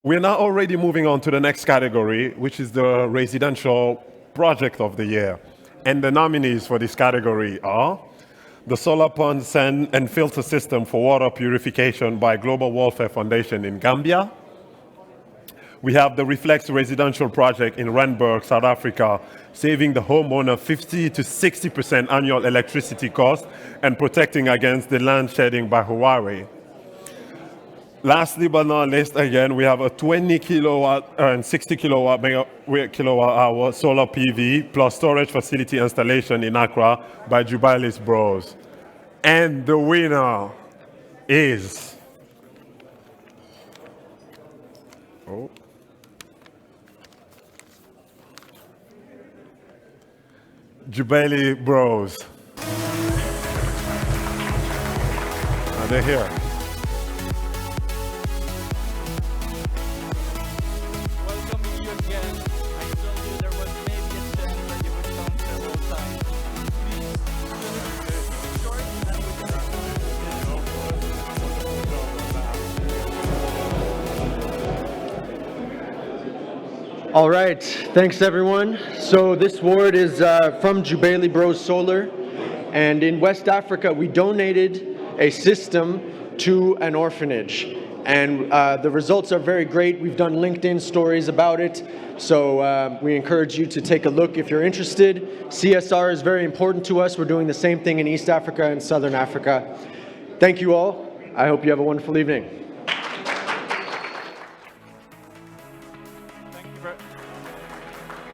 We're now already moving on to the next category, which is the residential project of the year. And the nominees for this category are the solar pond sand and filter system for water purification by Global Welfare Foundation in Gambia. We have the Reflex residential project in Randburg, South Africa, saving the homeowner 50 to 60% annual electricity cost and protecting against the land shedding by Huawei. Lastly but not least, again, we have a 20 kilowatt and 60 kilowatt hour solar PV plus storage facility installation in Accra by Jubaili Bros. And the winner is Jubaili Bros. Are they here? Welcoming you again. I told you there was maybe a chance that you would come several times. Please, keep it short and we can All right, thanks everyone. So this award is from Jubaili Bros Solar, and in West Africa we donated a system to an orphanage, and the results are very great. We've done LinkedIn stories about it, so we encourage you to take a look if you're interested. CSR is very important to us. We're doing the same thing in East Africa and Southern Africa. Thank you all. I hope you have a wonderful evening.